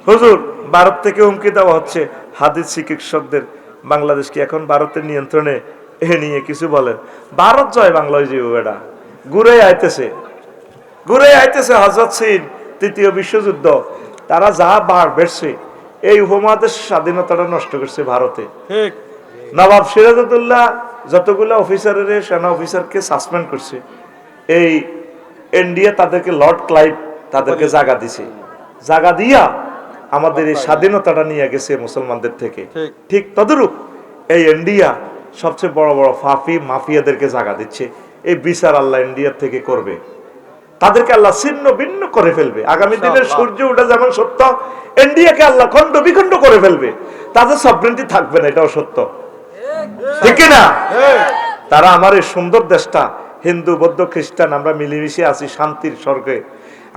হুজুর ভারত থেকে হুমকি দেওয়া হচ্ছে, হাদিস চিকিৎসকদের বাংলাদেশ কি এখন ভারতের নিয়ন্ত্রণে? এ নিয়ে কিছু বলেন। ভারত জয় বাংলা যে বেড়া ঘুরে আইতেছে হযরত সিন তৃতীয় বিশ্বযুদ্ধ, তারা যা বার বেড়ছে এই উপমহাদেশের স্বাধীনতাটা নষ্ট করছে ভারতে। ঠিক। নবাব সিরাজউদ্দৌলা যতগুলো অফিসারের সেনা অফিসারকে সাসপেন্ড করছে, এই ইন্ডিয়া তাদেরকে লর্ড ক্লাইভ তাদেরকে জায়গা দিছে, জায়গা দিয়া আমাদের এই স্বাধীনতাটা নিয়ে গেছে মুসলমানদের থেকে। ঠিক তদরূপ এই ইন্ডিয়া সবচেয়ে বড় বড় মাফিয়াদেরকে জায়গা দিচ্ছে। এই বিচার আল্লাহ ইন্ডিয়ার থেকে করবে, তাদেরকে আল্লাহ ছিন্ন ভিন্ন করে ফেলবে। আগামী দিনের সূর্য ওঠা যেমন সত্য, ইন্ডিয়াকে আল্লাহ খণ্ড বিখণ্ড করে ফেলবে, তাদের সভরেন্টি থাকবে না, এটাও সত্য, ঠিক না? তারা আমার এই সুন্দর দেশটা, হিন্দু বৌদ্ধ খ্রিস্টান আমরা মিলেমিশে আছি শান্তির স্বর্গে,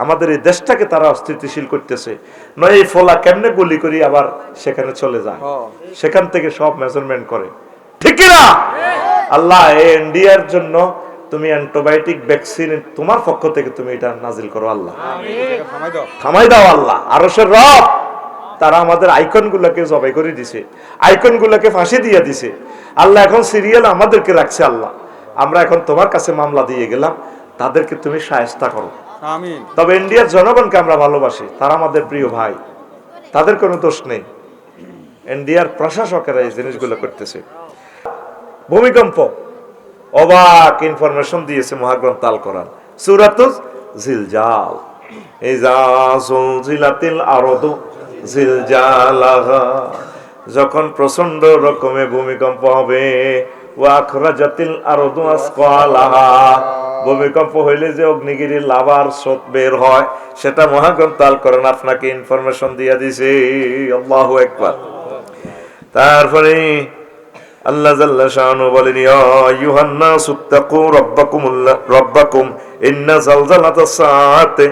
আমাদের এই দেশটাকে তারা অস্থিতিশীল করতেছে। নয় এই ফলা কেমনে গুলি করি আবার সেখানে চলে যায়, সেখান থেকে সব মেজারমেন্ট করে, ঠিক না? আল্লাহ এই ইন্ডিয়ার জন্য তুমি অ্যান্টিবায়োটিক ভ্যাকসিন তোমার পক্ষ থেকে তুমি এটা নাজিল করো আল্লাহ, থামাই দাও আল্লাহ। আরশের রব তারা আমাদের আইকন গুলাকে জবাই করে দিছে, আইকন গুলাকে ফাঁসি দিয়ে দিছে আল্লাহ। এখন সিরিয়াল আমাদেরকে রাখছে আল্লাহ, আমরা এখন তোমার কাছে মামলা দিয়ে গেলাম, তাদেরকে তুমি শায়েস্তা করো। আমিন। তবে ইন্ডিয়ার জনগণকে আমরা ভালোবাসি, তারা আমাদের প্রিয় ভাই, তাদের কোনো দোষ নেই। ইন্ডিয়ার প্রশাসকেরা এই জিনিসগুলো করতেছে। ভূমিকম্প, অবাক ইনফরমেশন দিয়েছে মহাগ্রন্থ আল কোরআন, সূরাতুজ জিলজাল। ইযা যুলজিলাতিল আরদু জিলজালাহা, যখন প্রচন্ড রকমের ভূমিকম্প হবে, ওয়া আখরাজাতিল আরদু আসকালাহা, ভূমিকম্প হইলে যে অগ্নিগিরির লাভার স্রোত বের হয়, সেটা মহাগ্রন্থ আল কোরআন আপনাকে ইনফরমেশন দিয়ে দিয়েছে। আল্লাহু আকবার। তারপরে আল্লাহ জাল্লা শাআনু বলেন, ইয়া আইয়ুহান নাসু তাকু রাব্বাকুম ইন্না যালজালাতাস সাআতি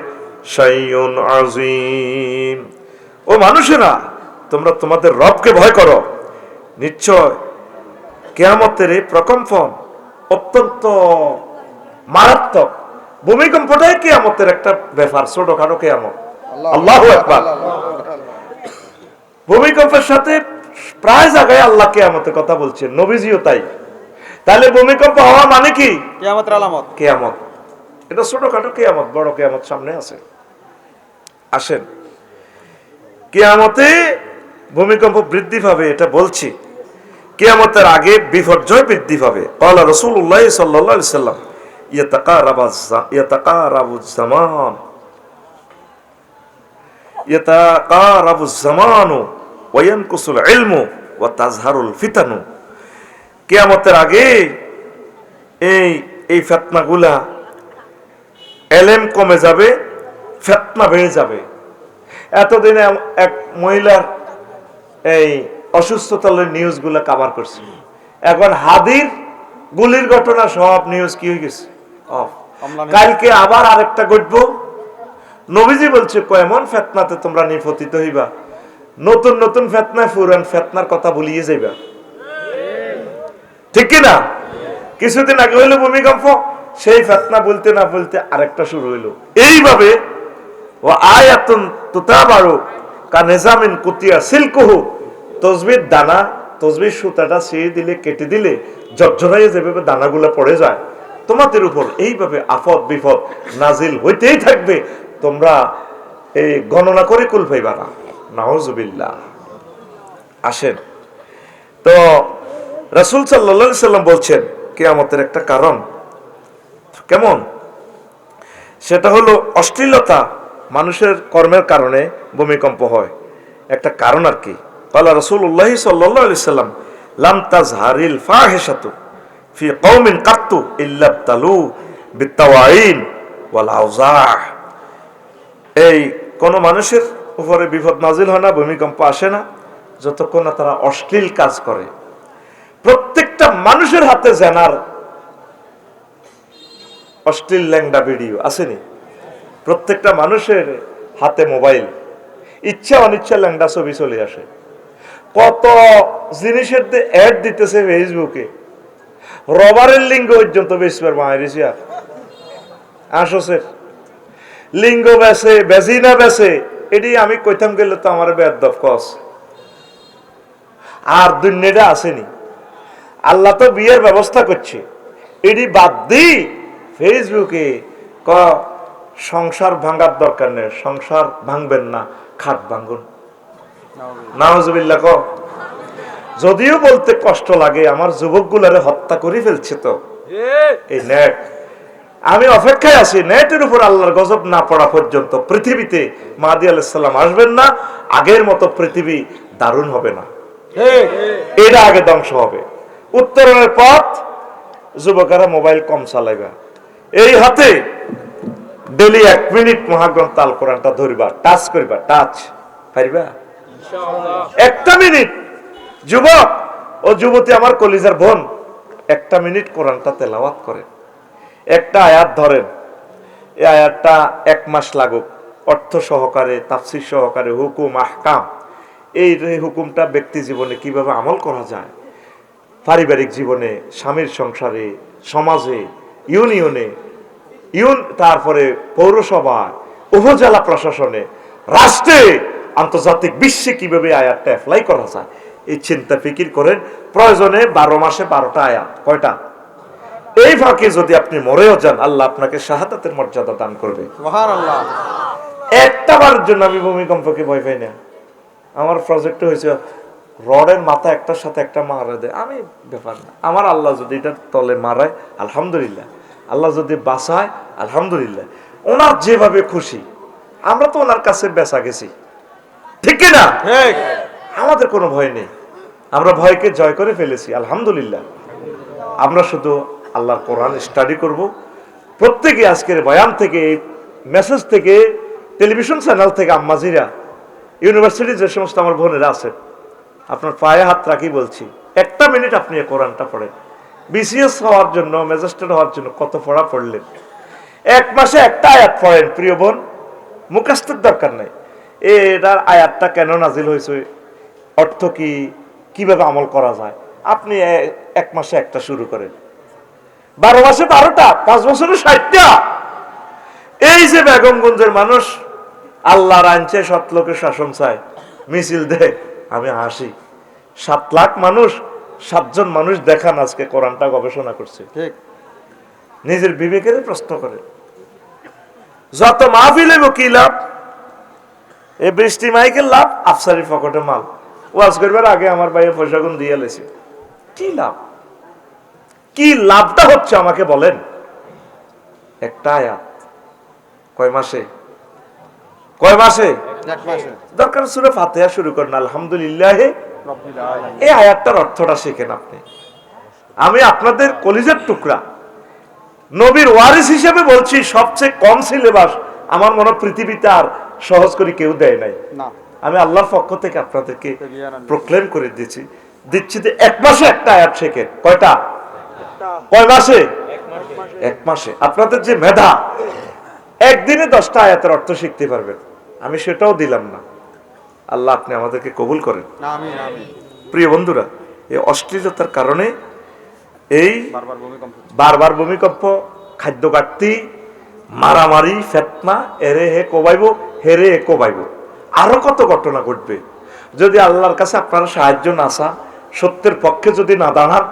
শাইউন আযীম। ও মানুষেরা, তোমরা তোমাদের রবকে ভয় করো, নিশ্চয় কিয়ামতের এই প্রকম্পন অত্যন্ত মারাত্মক। ভূমিকম্পটাই কিয়ামতের একটা ব্যাপার, ছোটখাটো কিয়ামত। আল্লাহু আকবার। ভূমিকম্পের সাথে প্রায় জায়গায় আল্লাহ কিয়ামতের কথা বলছেন, নবীজিও তাই। তাহলে ভূমিকম্প হওয়া মানে কি? কিয়ামতের আলামত। কিয়ামত এটা ছোটখাটো কিয়ামত, বড় কিয়ামত সামনে আছে। আসেন, কিয়ামতে ভূমিকম্প বৃদ্ধি পাবে এটা বলছি, কিয়ামতের আগে বিপর্যয় বৃদ্ধি পাবে। ক্বালা রাসূলুল্লাহ সাল্লাল্লাহু আলাইহি ওয়াসাল্লাম, ইয়াতাকারাবুজ জামানু ওয়া ইয়ানকুসুল ইলমু ওয়া তাজহারুল ফিতানু। কিয়ামতের আগে এই ফিতনাগুলা, ইলম কমে যাবে, ফিতনা বেড়ে যাবে। এতদিনে এক মহিলার এই অসুস্থতার নিউজগুলো কভার করছে, এখন হাদির গুলির ঘটনা সব নিউজ কি হয়ে গেছে অফ। কালকে আবার আরেকটা ঘটবো। নবীজি বলছে, কেমন ফিতনাতে তোমরা নিপতিত হইবা, নতুন নতুন ফিতনায় পুরান ফিতনার কথা ভুলিয়ে যাইবা, ঠিক কি না? কিছুদিন আগে হইলো ভূমিকম্প, সেই ফিতনা বলতে না বলতে আরেকটা শুরু হইলো। এইভাবে ও আয়াতুন তুতাবারু কানিজামিন কুতিয়া সিলকুহু, তসবির দানা, তসবির সুতাটা ছিঁড়ে দিলে, কেটে দিলে ঝরঝরাইয়ে যেভাবে দানাগুলো পড়ে যায়, তোমাদের উপর এইভাবে আফত বিপদ নাজিল হইতেই থাকবে, তোমরা এই গণনা করে কুল পাইবা না। নাউজুবিল্লাহ। আসেন তো, রাসূল সাল্লাল্লাহু আলাইহি সাল্লাম বলছেন কিয়ামতের একটা কারণ কেমন, সেটা হলো অশ্লীলতা, মানুষের কর্মের কারণে ভূমিকম্প হয়, একটা কারণ আর কি। ক্বালা রাসূলুল্লাহ সাল্লাল্লাহু আলাইহি সাল্লাম, লাম তাজহারিল ফাহিশাতু ফি কওমিন কাত্তু ইল্লা তালু বিতাওয়াইন ওয়াল আওজাহ। এই কোন মানুষের উপরে বিপদ নাজিল হয় না, ভূমিকম্প আসে না, যতক্ষণ না তারা অশ্লীল কাজ করে। প্রত্যেকটা মানুষের হাতে জেনার অশ্লীল ল্যাংডা ভিডিও আসেনি, প্রত্যেকটা মানুষের হাতে মোবাইল, ইচ্ছা অনিচ্ছা ল্যাংডা ছবি চলে আসে। কত জিনিসের অ্যাড দিতেছে ফেসবুকে, রবারের লিঙ্গ পর্যন্ত বেশবার মায়েরিছি আসছে, লিঙ্গ বেছে, বেজিনা বেছে, এটি আমি কইতাম গেলে তো আমার বেয়াদব কস আর দুনিয়াটা আসেনি। আল্লাহ তো বিয়ের ব্যবস্থা করছে, এটি বাদ দি ফেসবুকে ক সংসার ভাঙার দরকার নেই, সংসার ভাঙবেন না, খাট ভাঙুন। নাউজুবিল্লাহ ক। যদিও বলতে কষ্ট লাগে, আমার যুবকগুলারে হত্যা করে ফেলছে তো এই নেট। আমি অপেক্ষায় আছি নেটের উপর আল্লাহর গজব না পড়া পর্যন্ত পৃথিবীতে মাহদী আলাইহিস সালাম আসবেন না, আগের মতো পৃথিবী দারুণ হবে না, এটা আগে ধ্বংস হবে। উত্তরণের পথ, যুবকেরা মোবাইল কম চালাইবা, এই হাতে ডেলি 1 মিনিট মহাগ্রন্থ আল কোরআনটা ধরবা, টাচ করবা, টাচ পারবা ইনশাআল্লাহ 1 মিনিট। যুবক ও যুবতী আমার কলিজার বোন, 1 মিনিট কোরআনটা তেলাওয়াত করেন, একটা আয়াত ধরেন, এই আয়াতটা 1 মাস লাগুক, অর্থ সহকারে, তাফসীর সহকারে, হুকুম আহকাম, এই হুকুমটা ব্যক্তি জীবনে কিভাবে আমল করা যায়, পারিবারিক জীবনে, স্বামীর সংসারে, সমাজে, ইউনিয়নে, তারপরে পৌরসভা, উপজেলা প্রশাসনে, রাষ্ট্রে, আন্তর্জাতিক বিশ্বে কিভাবে আয়াতটা অ্যাপ্লাই করা যায়, এই চিন্তা ফিকির করেন। প্রয়োজনে 12 মাসে 12টা আয়াত, কয়টা? এই ফাঁকে যদি আপনি মরেও যান, আল্লাহ আপনাকে শাহাদাতের মর্যাদা দান করবে সুবহানাল্লাহ। একটা বারের জন্য আমি ভূমিকম্পকে ভয় পাই না। আমার প্রজেক্ট হয়েছে রডের মাথা একটার সাথে একটা মারা দেয়, আমি ব্যাপার না আমার। আল্লাহ যদি এটা তলে মারায় আলহামদুলিল্লাহ, আল্লাহ যদি বাঁচায় আলহামদুলিল্লাহ, ওনার যেভাবে খুশি। আমরা তো ওনার কাছে বেচা গেছি, ঠিক না? আমাদের কোনো ভয় নেই, আমরা ভয়কে জয় করে ফেলেছি আলহামদুলিল্লাহ। আমরা শুধু আল্লাহর কোরআন স্টাডি করব। প্রত্যেকে আজকের বয়ান থেকে, মেসেজ থেকে, টেলিভিশন চ্যানেল থেকে, আম্মাজিরা, ইউনিভার্সিটি যে সমস্ত আমার বোনেরা আছে, আপনার পায়ে হাত রাখি বলছি, 1 মিনিট আপনি কোরআনটা পড়েন। বিসিএস হওয়ার জন্য, ম্যাজিস্ট্রেট হওয়ার জন্য কত পড়া পড়লেন, 1 মাসে একটা আয়াত পড়েন প্রিয় বোন, মুখস্থের দরকার নাই। এটার আয়াতটা কেন নাজিল হয়েছে, অর্থ কি, কিভাবে আমল করা যায়, আপনি 1 মাসে একটা শুরু করেন, 12 মাসে 12টা, 5 বছরে 60টা। এই যে বেগমগঞ্জের মানুষ আল্লাহর আইনছে, 7 লোকের শাসন চায়, মিছিল দেয়, আমি হাসি। 7 লাখ মানুষ, 7 জন মানুষ দেখান আজকে কোরআনটা গবেষণা করছে, ঠিক? নিজের বিবেকের প্রশ্ন করে। যত মাহফিলে কি লাভ? এই বৃষ্টি মাইকের লাভ, আফসারি পকেটে মাল। ওয়াজ করবার আগে আমার ভাইয়ের পয়সা গুণ দিয়ে লেছে, কি লাভ? কি লাভটা হচ্ছে আমাকে বলেন? একটা আয়াত কয় মাসে? দরকার সূরা ফাতিহা শুরু করেন আলহামদুলিল্লাহ রাব্বিল আলামিন, এই আয়াতটার অর্থটা শিখেন আপনি। আমি আপনাদের কলিজার টুকরা নবীর ওয়ারিস হিসেবে বলছি, সবচেয়ে কম সিলেবাস আমার মনে পৃথিবীতে আর সহজ করে কেউ দেয় নাই। আমি আল্লাহর পক্ষ থেকে আপনাদেরকে প্রক্লেম করে দিচ্ছি যে 1 মাসে একটা আয়াত শেখেন। কয়টা? কয় মাসে? 1 মাসে। আপনাদের যে মেধা, একদিনে 10টা আয়াতের অর্থ শিখতে পারবেন, আমি সেটাও দিলাম না। আল্লাহ আপনি আমাদেরকে কবুল করেন, আমিন আমিন। প্রিয় বন্ধুরা, এই অশ্লীলতার কারণে এই বারবার ভূমিকম্প, খাদ্য ঘাটতি, মারামারি, ফেতনা, এরে হে কোবাইব, হেরে হে কোবাইব, আরো কত ঘটনা ঘটবে। যদি আল্লাহর কাছে আপনারা সাহায্য না চান, সত্যের পক্ষে যদি না দাঁড়ান,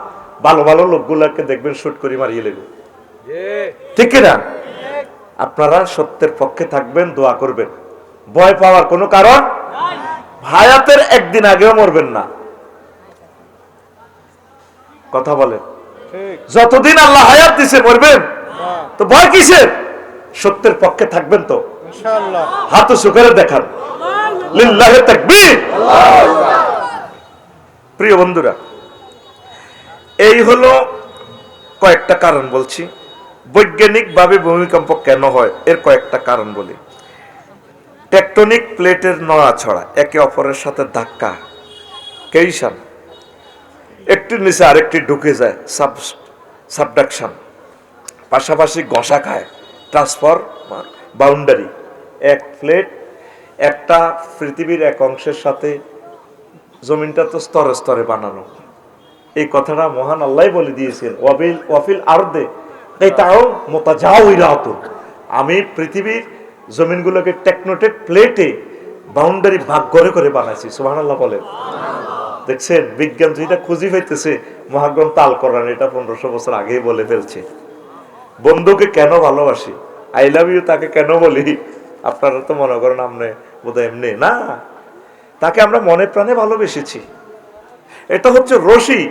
ভালো ভালো লোকগুলোকে দেখবেন শুট করে মারিয়ে লেগে, ঠিক না? আপনারা সত্যের পক্ষে থাকবেন, দোয়া করবেন, ভয় পাওয়ার কোনো কারণ। হায়াতের একদিন আগেও মরবেন না, কথা বলেন। যতদিন আল্লাহ হায়াত দিছে মরবেন, তো ভয় কিসের? সত্যের পক্ষে থাকবেন তো ইনশাআল্লাহ। হাত উঁচু করে দেখান, লিল্লাহি তাকবীর। প্রিয় বন্ধুরা, এই হলো কয়েকটা কারণ বলছি। বৈজ্ঞানিক ভাবে ভূমিকম্প কেন হয় এর কয়েকটা কারণ বলি। টেকটনিক প্লেটের নড়াচড়া, একে অপরের সাথে ধাক্কা, কেইশন, একটির নিচে আরেকটি ঢুকে যায়, সাবডাকশন, পাশাপাশি ঘষা খায়, ট্রান্সফরমার, বাউন্ডারি। এক প্লেট একটা পৃথিবীর এক অংশের সাথে, জমিনটা তো স্তরে স্তরে বানানো, এই কথাটা মহান আল্লাহ বলে দিয়েছেন, ওয়াফিল আরদে তাও মোতাজাউইরাতুন, আমি পৃথিবীর জমিনগুলোকে টেকনোটেক প্লেটে বাউন্ডারি ভাগ করে করে বানাইছি, সুবহানাল্লাহ বলেন। দেখছেন বিজ্ঞান যেটা খুঁজি পাইতেছে, মহাগ্রন্থ আল কোরআন এটা 1500 বছর আগেই বলে ফেলছে। বন্ধুকে কেন ভালোবাসি, আই লাভ ইউ তাকে কেন বলি, আপনারা তো মনে করেন আপনি বোধহয় এমনি না, তাকে আমরা মনে প্রাণে ভালোবেসেছি। এটা হচ্ছে রশি,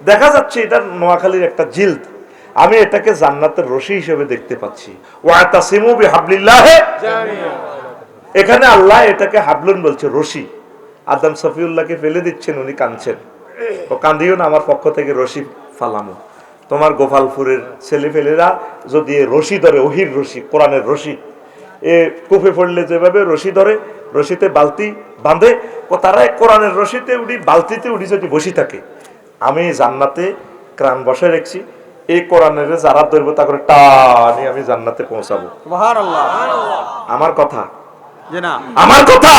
দেখা যাচ্ছে এটা নোয়াখালীর একটা জিলদ, আমি এটাকে জান্নাতের রশি হিসেবে দেখতে পাচ্ছি। ওয়াতাসিমু বিহাবলিল্লাহি জামিয়া, এখানে আল্লাহ এটাকে হাবলুন বলছে, রশি। আদম সফিউল্লাহকে ফেলে দিচ্ছেন, উনি কাঁদছেন, ও কান্দিও না, আমার পক্ষ থেকে রশি ফালামো। তোমার গোপালপুরের ছেলেফেলেরা যদি রশি ধরে, ওহির রশি, কোরআনের রশি, এ কুফে পড়লে যেভাবে রশি ধরে, রশিতে বালতি বাঁধে, ও তারা কোরআনের রশিতে উঠি, বালতিতে উঠি যদি বসে থাকে, আমি জান্নাতে ক্রাণ বসে রেখেছি, এই কোরআনের যারা ধরবো তা করে টানি আমি জান্নাতে পৌঁছাবো। সুবহানাল্লাহ, আমার কথা, আমার কথা।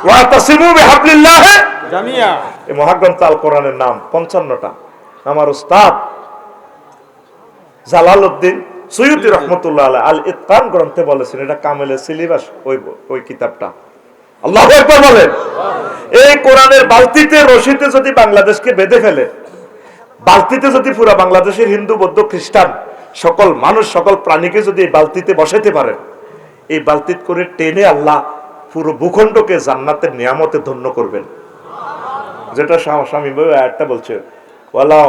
ওয়াতাসিমু বিহাবলিল্লাহি জামিয়া, এই মহাগ্রন্থ আল কোরআনের নাম 55টা। আমার উস্তাদ জালালউদ্দিন সুয়ুতী রাহমাতুল্লাহ আলাইহি আল ইতকান গ্রন্থে বলেছেন, এটা কামেলের সিলেবাস, ওই কিতাবটা। আল্লাহু আকবার বলেন। এই কোরআনের বালতিতে রশিতে যদি বাংলাদেশকে বেঁধে ফেলে, বালতিতে যদি পুরো বাংলাদেশের হিন্দু বৌদ্ধ খ্রিস্টান সকল মানুষ সকল প্রাণীকে যদি এই বালতিতে বসাইতে পারে, এই বালতিত করে টেনে আল্লাহ পুরো ভূখণ্ডকে জান্নাতের নিয়ামতে ধন্য করবেন। যেটা স্বামী একটা বলছে, ওয়ালাও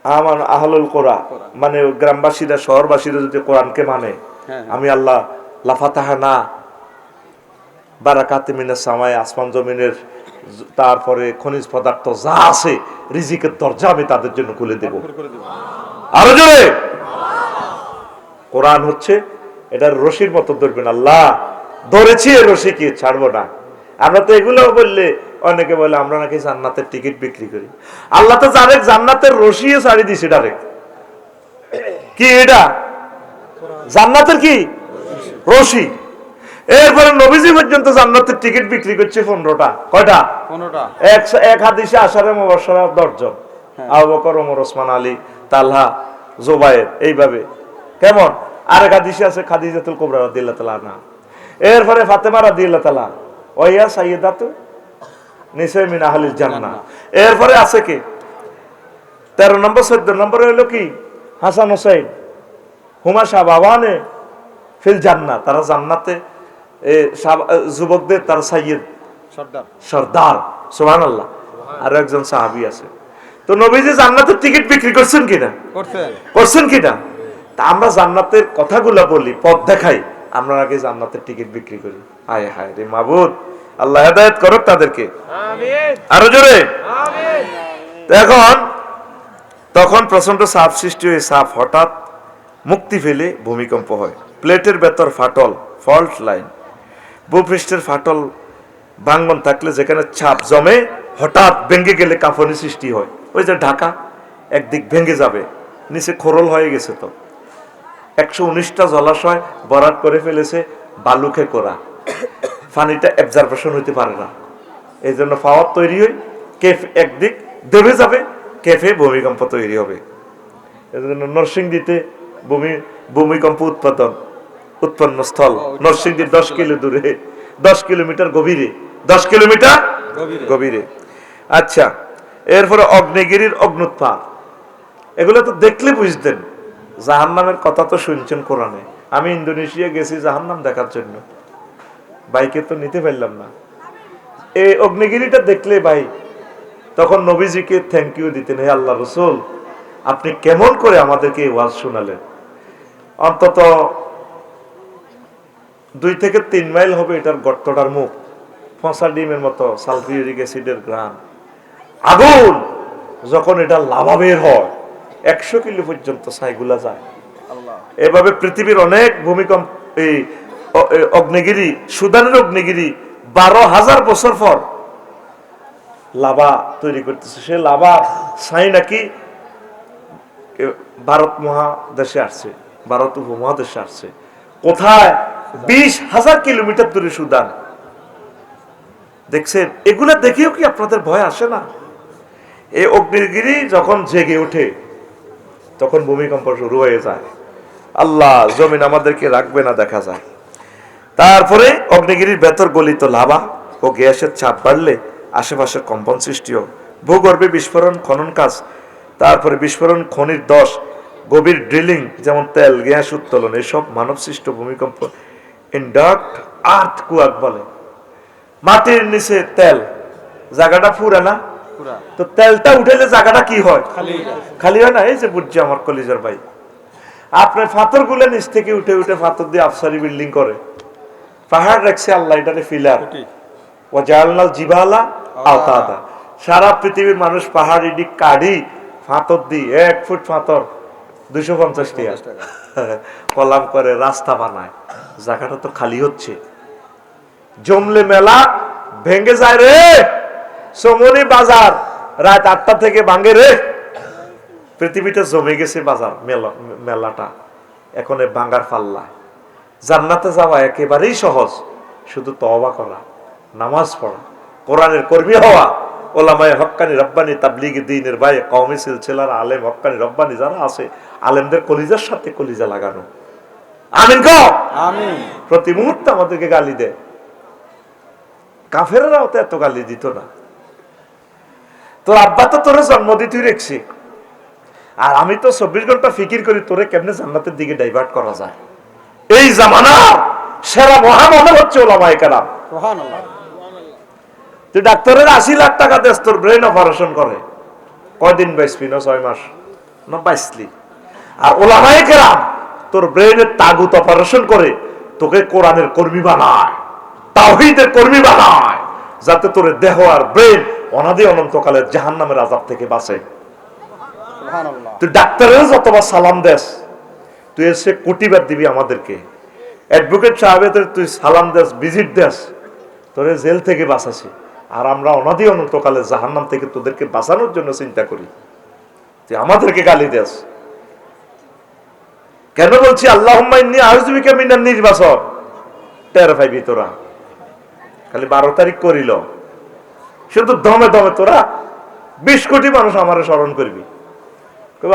আমার আহলুল কোরআন, মানে গ্রামবাসীরা শহরবাসীরা যদি কোরআনকে মানে, আমি আল্লাহ লাফাতাহানা বারাকাতে মিনাস সামাই, আসমান জমিনের তারপরে খনিজ পদার্থ যা আছে রিজিকের দরজা আমি তাদের জন্য খুলে দেব। আরো জোরে, কোরআন হচ্ছে এটার রশির মতো ধরবেন, আল্লাহ ধরেছি এই রশিকে ছাড়বো না। আমরা তো এগুলো বললে অনেকে বলে আমরা নাকি জান্নাতের টিকিট বিক্রি করি, আল্লাহ তো ডাইরেক্ট জান্নাতের রশিও ছাড়ি দিছে ডাইরেক্ট। কি এটা? জান্নাতের কি রশি। এরপরে নবীজি পর্যন্ত জান্নাতের টিকিট বিক্রি করছে 15টা। কয়টা? 15টা। এক হাদিসে আশারে মুবাশশারা 10 জন, আবু বকর, ওমর, ওসমান, আলী, তালহা, জুবায়ের, এইভাবে। কেমন? আরেক হাদিসে আছে খাদিজাতুল কুবরা রাদিয়াল্লাহু তাআলা আনহা, এরপরে ফাতেমা রাদিয়াল্লাহু তাআলা, ওয়া সাইয়্যিদাতু নিসাই মিন আহলিল জান্নাহ। এরপরে আছে কি 13 নম্বর 14 নম্বরে হলো কি হাসান হোসেন, হুমা শাবাবানে ফিল জান্নাহ, তারা জান্নাতে যুবকদের তার সাইয়্যিদ সর্দার। সুবহানাল্লাহ। আর একজন সাহাবী আছে। তো নবীজি জান্নাতের টিকিট বিক্রি করছেন কিনা? করছেন কিনা? তা আমরা জান্নাতের কথাগুলো বলি, পথ দেখাই, আমরা আগে জান্নাতের টিকিট বিক্রি করি। হায় হায় রে মাবুদ, আল্লাহ হেদায়েত করুক তাদেরকে। আমিন। আরো জোরে আমিন। তখন প্রচন্ড চাপ সৃষ্টি হয়ে চাপ হঠাৎ মুক্তি ফেলে ভূমিকম্প হয়, প্লেটের ভেতর ফাটল, ফল্ট লাইন, ভূপৃষ্ঠের ফাটল ভাঙ্গন থাকলে যেখানে চাপ জমে হঠাৎ ভেঙে গেলে কাঁপনি সৃষ্টি হয়। ওই যে ঢাকা একদিক ভেঙে যাবে, নিচে খোরল হয়ে গেছে, তো 119টা জলাশয় ভরাট করে ফেলেছে বালুকে করা, পানিটা অ্যাবজর্বেশন হইতে পারে না, এই জন্য পাওয়ার তৈরি হয়, কেফ একদিক দেবে যাবে, কেফে ভূমিকম্প তৈরি হবে। এই জন্য নরসিংদীতে ভূমিকম্প উৎপন্ন স্থল নরসিংদী 10 কিলো দূরে, 10 কিলোমিটার গভীরে, 10 কিলোমিটার গভীরে। আচ্ছা, এরপরে অগ্নিগিরির অগ্নুৎপাত, এগুলো তো দেখলে বুঝতেন। জাহান্নামের কথা তো শুনছেন কোরআনে। আমি ইন্দোনেশিয়া গেছি জাহান্নাম দেখার জন্য, বাইকে তো নিতে পারলাম না। এই অগ্নিগিরিটা দেখলে ভাই তখন নবীজিকে থ্যাংক ইউ দিতেন, হে আল্লাহ রাসূল, আপনি কেমন করে আমাদেরকে এই ওয়াজ শোনালেন। অন্তত 2 থেকে 3 মাইল হবে এটার গর্তটার মুখ, ফসা ডিমের মতো সালফিউরিক অ্যাসিডের গ্রাম, আগুন যখন এটা লাভা বের হয় 100 কিলো পর্যন্ত ছাইগুলা যায়। এভাবে পৃথিবীর অনেক ভূমিকম্প, এই অগ্নিগিরি, সুদানের অগ্নিগিরি 12,000 বছর পর লাভা তৈরি করতেছে। সে লাভা ছাই নাকি ভারত মহাদেশে আসছে, ভারত উপমহাদেশে আসছে। কোথায়? 20,000 কিলোমিটার দূরে সুদান। দেখছেন, এগুলা দেখেও কি আপনাদের ভয় আসে না? এই অগ্নিগিরি যখন জেগে ওঠে তখন ভূমিকম্প শুরু হয়ে যায়। আল্লাহ জমিন আমাদেরকে রাখবে না, দেখা যায়। তারপরে অগ্নিগিরির ভেতর গলিত লাভা ও গ্যাসের চাপ বাড়লে আশেপাশের কম্পন সৃষ্টি হয়, ভূগর্ভে বিস্ফোরণ, খনন কাজ, তারপরে বিস্ফোরণ, খনির দশ, গভীর ড্রিলিং যেমন তেল গ্যাস উত্তোলন, এসব মানব সৃষ্ট ভূমিকম্প। ইন্ডাক্ট আর্থ কুয়াক বলে। মাটির নিচে তেল, জায়গাটা ফুরে না, তো তেলটা উঠেলে জায়গাটা কি হয়? খালি হয় না। এই যে বুঝছে আমার কলিজার ভাই, আপনার পাথর গুলো নিচ থেকে উঠে উঠে পাথর দিয়ে আফসারি বিল্ডিং করে, পাহাড় রাখছে আল্লাহ এটারে ফিলার, ও জালনাল জিবালা আওতাদা। সারা পৃথিবীর মানুষ পাহাড় ইডি কাঢ়ি পাথর দি 1 ফুট পাথর 250 টাকা কলাম করে রাস্তা বানায়, জায়গাটা তো খালি হচ্ছে। জমলে মেলা ভেঙে যায় রে, সমনি বাজার রাত 8টা থেকে ভাঙে রে। পৃথিবীটা জমে গেছে বাজার, মেলাটা এখন ভাঙার পাল্লা। জান্নাতে যাওয়া একেবারেই সহজ, শুধু তওবা করা, নামাজ পড়া, কোরআনের কর্মী হওয়া, ওলামায়ে হক্কানি রব্বানি তাবলীগি দ্বীনের ভাই কওমি সিলসিলার আলেম হক্কানি রব্বানি যারা আছে, আলেমদের কলিজার সাথে কলিজা লাগানো। আমিন কও আমিন। প্রতি মুহূর্তে আমাদেরকে গালি দেয়, কাফেররাও তো এত গালি দিত না। তোর আব্বা তো তোরে জন্ম দিতেই রেখছি, আর আমি তো 24 ঘন্টা ফিকির করি তোরে কেমনে জান্নাতের দিকে ডাইভার্ট করা যায়। এই জামানা সেরা মহামানব হচ্ছে ওলামায়ে কেরাম। সুবহানাল্লাহ। তুই ডাক্তারের 80 লাখ টাকা দেস, তোর ব্রেন অপারেশন করে, কয়দিন বাঁচবি? না 6 মাস না বাঁচলি। আর ওলামায়ে কেরাম তোর ব্রেনের তাগুত অপারেশন করে তোকে কোরআনের কর্মী বানায়, তাওহীদের কর্মী বানায়, যাতে তোর দেহ আর ব্রেন অনাদি অনন্তকালের জাহান্নামের আযাব থেকে বাঁচে। সুবহানাল্লাহ। তুই ডাক্তারের যতবার সালাম দেস, তুই এসে কোটিবার দিবি আমাদেরকে। অ্যাডভোকেট সাহেবের তুই সালাম দেস, ভিজিট দেস, তোরে জেল থেকে বাঁচাছি। আর আমরা অনাদি অনন্তকালে জাহান্নাম থেকে তোদেরকে বাঁচানোর জন্য চিন্তা করি, তুই আমাদেরকে গালি দেস কেন? বলছি আল্লাহুম্মা ইন্নী আউযু বিকা মিনান নির্বাচন। টের পাইবি তোরা, খালি 12 তারিখ করিল, শুধু দমে দমে তোরা 20 কোটি মানুষ আমারে স্মরণ করবি।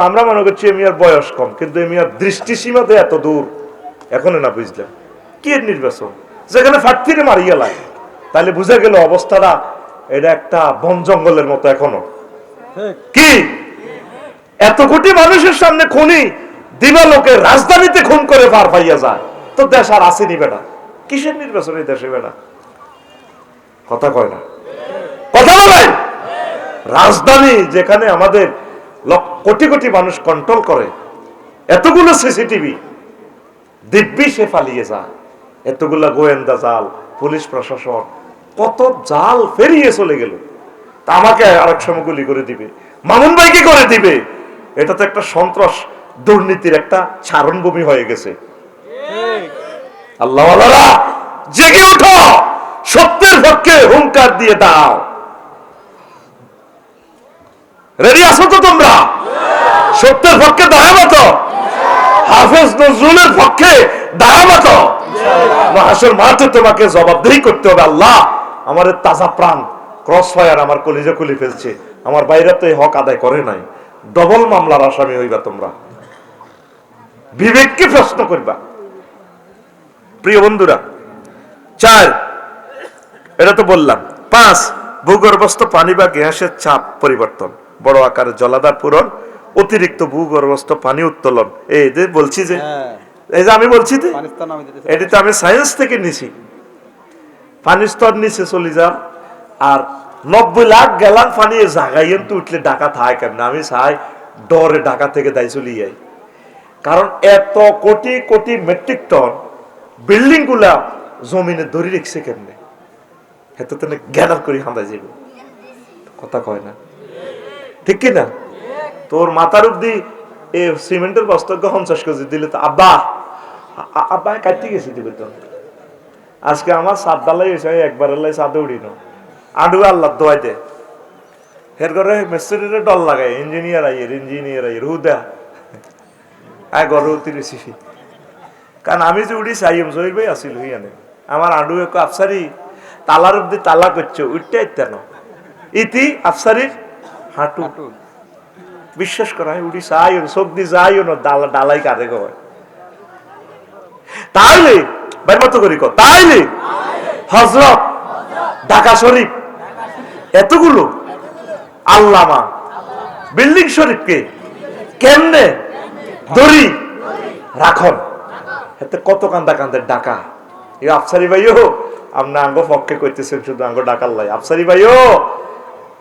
আমরা মনে করছি এমিয়ার বয়স কম, কিন্তু এমিয়ার দৃষ্টিসীমাতে এত দূর, এখনো না বুঝলাম কি নির্বাচন, যেখানে ফাটতিরে মারিয়া লাগে। তাহলে বুঝে গেল অবস্থাটা এটা একটা বন জঙ্গলের মতো এখনো। কি এত কোটি মানুষের সামনে খুনি দিবালোকে রাজধানীতে খুন করে পার পাইয়া যায়, তো দেশ আর আসেনি বেটা। কিসের নির্বাচন এই দেশে বেটা? কথা কয় না, কথা বলেন। রাজধানী যেখানে আমাদের কোটি কোটি মানুষ কন্ট্রোল করে, এতগুলো সিসিটিভি, দিব্যি সে পালিয়ে যায়। এতগুলা গোয়েন্দা জাল, পুলিশ প্রশাসন কত জাল ফেরিয়ে চলে গেল। তা আমাকে আরেক সময় গুলি করে দিবে, মামুন ভাই কি করে দিবে? এটা তো একটা সন্ত্রাস দুর্নীতির একটা চারণভূমি হয়ে গেছে। আল্লাহ ওয়ালারা জেগে ওঠো, সত্যের পক্ষে হুঙ্কার দিয়ে দাও। রেডি আছো তো তোমরা? সত্যের পক্ষে দাঁড়াবো, হাফেজ নজরুলের পক্ষে দাঁড়াবো। মাহশর মাঠে তোমাকে জবাবদিহি করতে হবে। আল্লাহ আমার তাজা প্রাণ ক্রস ফায়ার আমার কলিজা খুলে ফেলছে, আমার বাইরে তো এই হক আদায় করে নাই, ডবল মামলার আসামি হইবা তোমরা। বিবেককে প্রশ্ন করবা। প্রিয় বন্ধুরা, 4 এটা তো বললাম। 5 ভূগর্ভস্থ পানি বা গ্যাসের চাপ পরিবর্তন, বড় আকারের জলাধার পূরণ, অতিরিক্ত ভূগর্ভস্থ পানি উত্তোলন। এই যে বলছি যে, এই যে আমি বলছি যে এটা তো আমি সায়েন্স থেকে নিছি। পানি স্তর নিচে চলে যান, আর 90 লাখ গ্যালন পানি জাগাইয়েন তো উঠলে ঢাকা থাকে কেমন? আমি চাই ডরে ঢাকা থেকে দায় চলে যাই, কারণ এত crore crore metric ton building গুলা জমিনে ধরে রেখছে কেমনে? হেতু তো গ্যালার করে হাঁদা যাবে, কথা কয় না, ঠিক কিনা? তোর মাথার অব্দি এই সিমেন্টের বস্তা 50 কেজি দিলে তো আব্বা আব্বা কাটতে গেছি দিবে তো। আজকে আমার সাত ডালাই হয়েছে, একবার সাদে উড়ি না, আডু আল্লাহ দোয়াই দে। এর ঘরে মিস্ত্রিরে ডল লাগায়, ইঞ্জিনিয়ার আইয়ের হুদা আয় ঘরে উতিরেছি। কারণ আমি যে উড়ি চাইম জহির ভাই আসিল হইয়ানে, আমার আডু এক আফসারি তালার অব্দি তালা করছে, উঠতে ইত্যান ইতি আফসারির হাঁটু। বিশ্বাস করা হয় উড়ি চাই চোখ দি যাইও না, ডালাই কাঁদে গয়। তাহলে ভাই মতো করি কর তাইলে হযরত ঢাকা শরীফ এতগুলো আল্লামা বিল্ডিং শরীফকে কেমনে দড়ি রাখন এতে কত কান্দা কান্দের ডাকা এই আফসারি ভাইও আপনি আঙ্গ পক্ষে কইতেছেন শুধু আঙ্গ ডাকার লাই আফসারি ভাইও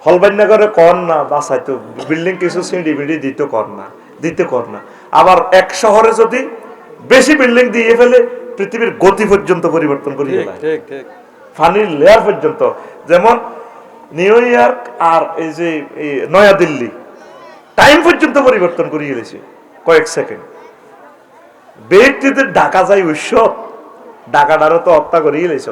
হলবান্না করে কর না বাসায় তো বিল্ডিং কিছু সিঁড়ি বিড়ি দিতে কর না আবার এক শহরে যদি বেশি বিল্ডিং দিয়ে ফেলে পৃথিবীর গতি পর্যন্ত পরিবর্তন করে ফেলে পানির লেয়ার পর্যন্ত যেমন নিউ ইয়র্ক আর এই যে নয়াদিল্লি টাইম পর্যন্ত পরিবর্তন করে গেছে কয়েক সেকেন্ড ব্যক্তিদের ঢাকা যায় উৎসব ঢাকাটারও তো হত্যা করে গেলেছ